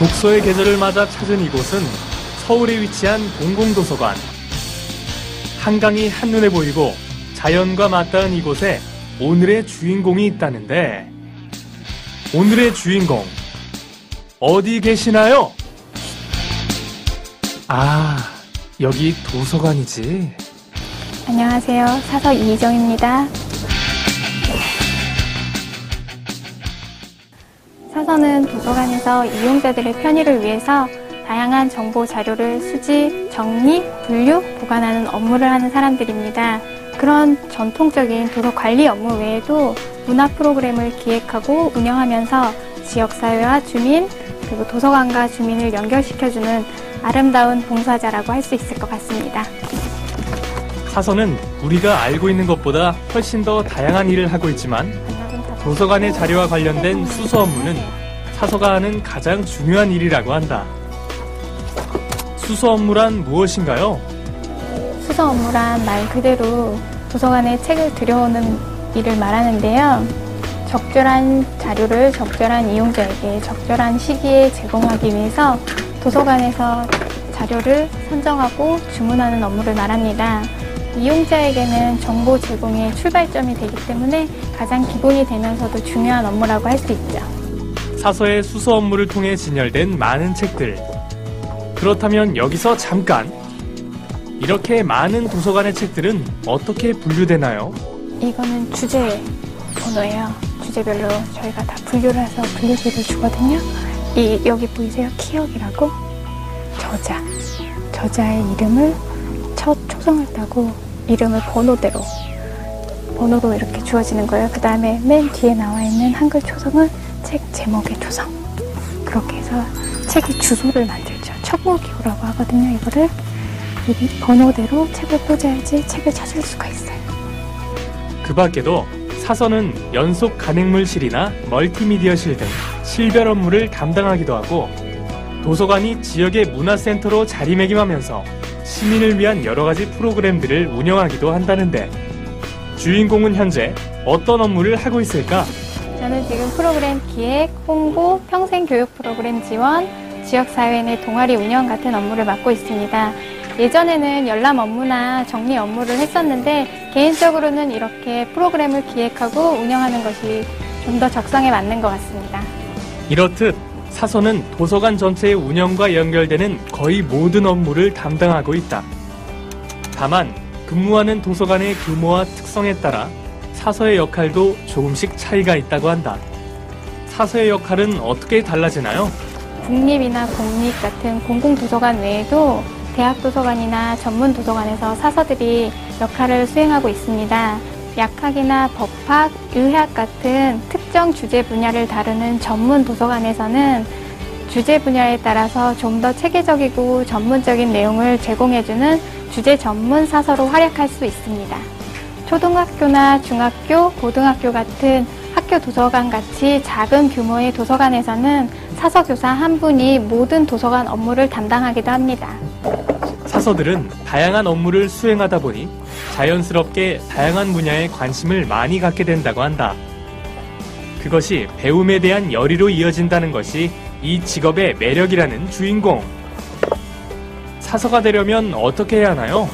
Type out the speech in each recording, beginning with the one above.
독서의 계절을 맞아 찾은 이곳은 서울에 위치한 공공도서관. 한강이 한눈에 보이고 자연과 맞닿은 이곳에 오늘의 주인공이 있다는데, 오늘의 주인공 어디 계시나요? 아, 여기 도서관이지. 안녕하세요. 사서 이희정입니다. 사서는 도서관에서 이용자들의 편의를 위해서 다양한 정보 자료를 수집, 정리, 분류, 보관하는 업무를 하는 사람들입니다. 그런 전통적인 도서 관리 업무 외에도 문화 프로그램을 기획하고 운영하면서 지역사회와 주민, 그리고 도서관과 주민을 연결시켜주는 아름다운 봉사자라고 할 수 있을 것 같습니다. 사서는 우리가 알고 있는 것보다 훨씬 더 다양한 일을 하고 있지만, 도서관의 자료와 관련된 수서 업무는 사서가 하는 가장 중요한 일이라고 한다. 수서 업무란 무엇인가요? 수서 업무란 말 그대로 도서관에 책을 들여오는 일을 말하는데요. 적절한 자료를 적절한 이용자에게 적절한 시기에 제공하기 위해서 도서관에서 자료를 선정하고 주문하는 업무를 말합니다. 이용자에게는 정보 제공의 출발점이 되기 때문에 가장 기본이 되면서도 중요한 업무라고 할 수 있죠. 사서의 수서 업무를 통해 진열된 많은 책들. 그렇다면 여기서 잠깐! 이렇게 많은 도서관의 책들은 어떻게 분류되나요? 이거는 주제 번호예요. 주제별로 저희가 다 분류를 해서 분류기를 주거든요. 여기 보이세요? 키역이라고? 저자의 이름을 첫 초성을 따고 이름을 번호로 이렇게 주어지는 거예요. 그 다음에 맨 뒤에 나와 있는 한글 초성은 책 제목의 초성. 그렇게 해서 책의 주소를 만들죠. 척목기호라고 하거든요. 이거를 이 번호대로 책을 꽂아야지 책을 찾을 수가 있어요. 그 밖에도 사서는 연속 간행물실이나 멀티미디어실 등 실별 업무를 담당하기도 하고, 도서관이 지역의 문화센터로 자리매김하면서 시민을 위한 여러 가지 프로그램들을 운영하기도 한다는데, 주인공은 현재 어떤 업무를 하고 있을까? 저는 지금 프로그램 기획, 홍보, 평생교육 프로그램 지원, 지역사회 내 동아리 운영 같은 업무를 맡고 있습니다. 예전에는 열람 업무나 정리 업무를 했었는데, 개인적으로는 이렇게 프로그램을 기획하고 운영하는 것이 좀 더 적성에 맞는 것 같습니다. 이렇듯 사서는 도서관 전체의 운영과 연결되는 거의 모든 업무를 담당하고 있다. 다만 근무하는 도서관의 규모와 특성에 따라 사서의 역할도 조금씩 차이가 있다고 한다. 사서의 역할은 어떻게 달라지나요? 국립이나 공립 같은 공공도서관 외에도 대학도서관이나 전문도서관에서 사서들이 역할을 수행하고 있습니다. 약학이나 법학, 의학 같은 특정 주제 분야를 다루는 전문 도서관에서는 주제 분야에 따라서 좀 더 체계적이고 전문적인 내용을 제공해주는 주제 전문 사서로 활약할 수 있습니다. 초등학교나 중학교, 고등학교 같은 학교 도서관 같이 작은 규모의 도서관에서는 사서교사 한 분이 모든 도서관 업무를 담당하기도 합니다. 사서들은 다양한 업무를 수행하다 보니 자연스럽게 다양한 분야에 관심을 많이 갖게 된다고 한다. 그것이 배움에 대한 열의로 이어진다는 것이 이 직업의 매력이라는 주인공. 사서가 되려면 어떻게 해야 하나요?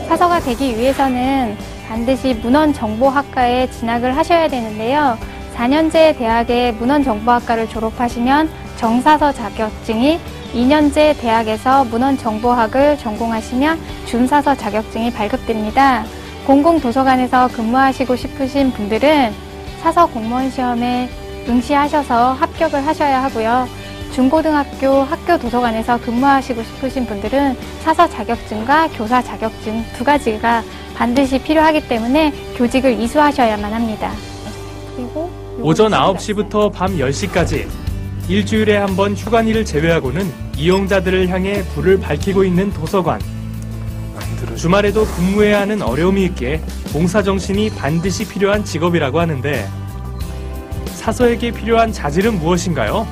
사서가 되기 위해서는 반드시 문헌정보학과에 진학을 하셔야 되는데요. 4년제 대학의 문헌정보학과를 졸업하시면 정사서 자격증이, 2년제 대학에서 문헌정보학을 전공하시면 준사서 자격증이 발급됩니다. 공공도서관에서 근무하시고 싶으신 분들은 사서 공무원 시험에 응시하셔서 합격을 하셔야 하고요. 중고등학교 학교 도서관에서 근무하시고 싶으신 분들은 사서 자격증과 교사 자격증 두 가지가 반드시 필요하기 때문에 교직을 이수하셔야만 합니다. 그리고 오전 9시부터 밤 10시까지 일주일에 한 번 휴관일을 제외하고는 이용자들을 향해 불을 밝히고 있는 도서관. 주말에도 근무해야 하는 어려움이 있기에 봉사정신이 반드시 필요한 직업이라고 하는데, 사서에게 필요한 자질은 무엇인가요?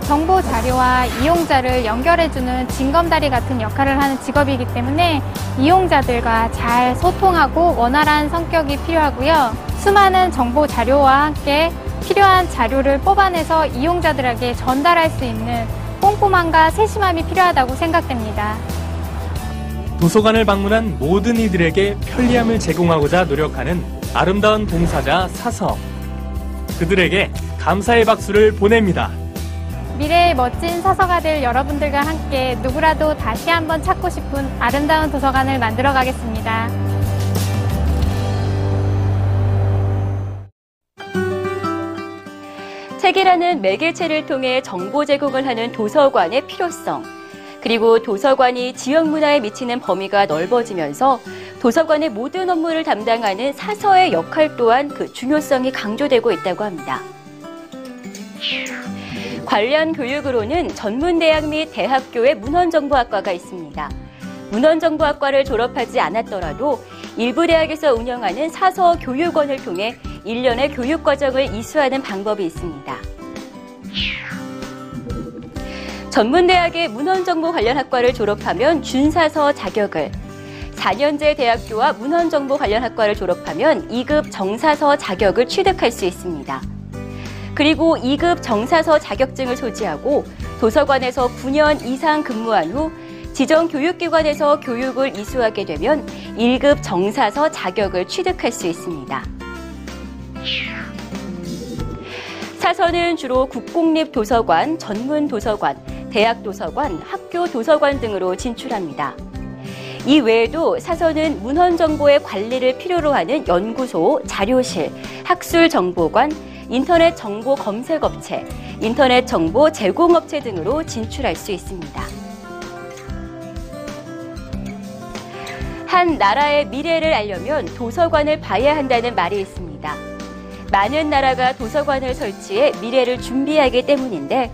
정보 자료와 이용자를 연결해주는 징검다리 같은 역할을 하는 직업이기 때문에 이용자들과 잘 소통하고 원활한 성격이 필요하고요. 수많은 정보 자료와 함께 필요한 자료를 뽑아내서 이용자들에게 전달할 수 있는 꼼꼼함과 세심함이 필요하다고 생각됩니다. 도서관을 방문한 모든 이들에게 편리함을 제공하고자 노력하는 아름다운 봉사자 사서. 그들에게 감사의 박수를 보냅니다. 미래의 멋진 사서가 될 여러분들과 함께 누구라도 다시 한번 찾고 싶은 아름다운 도서관을 만들어 가겠습니다. 책이라는 매개체를 통해 정보 제공을 하는 도서관의 필요성, 그리고 도서관이 지역 문화에 미치는 범위가 넓어지면서 도서관의 모든 업무를 담당하는 사서의 역할 또한 그 중요성이 강조되고 있다고 합니다. 관련 교육으로는 전문대학 및 대학교의 문헌정보학과가 있습니다. 문헌정보학과를 졸업하지 않았더라도 일부 대학에서 운영하는 사서 교육원을 통해 1년의 교육과정을 이수하는 방법이 있습니다. 전문대학의 문헌정보 관련 학과를 졸업하면 준사서 자격을, 4년제 대학교와 문헌정보 관련 학과를 졸업하면 2급 정사서 자격을 취득할 수 있습니다. 그리고 2급 정사서 자격증을 소지하고 도서관에서 9년 이상 근무한 후 지정교육기관에서 교육을 이수하게 되면 1급 정사서 자격을 취득할 수 있습니다. 사서는 주로 국공립도서관, 전문도서관, 대학도서관, 학교도서관 등으로 진출합니다. 이 외에도 사서는 문헌정보의 관리를 필요로 하는 연구소, 자료실, 학술정보관, 인터넷 정보 검색업체, 인터넷 정보 제공업체 등으로 진출할 수 있습니다. 한 나라의 미래를 알려면 도서관을 봐야 한다는 말이 있습니다. 많은 나라가 도서관을 설치해 미래를 준비하기 때문인데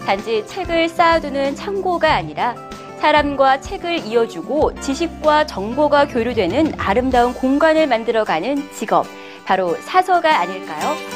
단지 책을 쌓아두는 창고가 아니라 사람과 책을 이어주고 지식과 정보가 교류되는 아름다운 공간을 만들어가는 직업, 바로 사서가 아닐까요?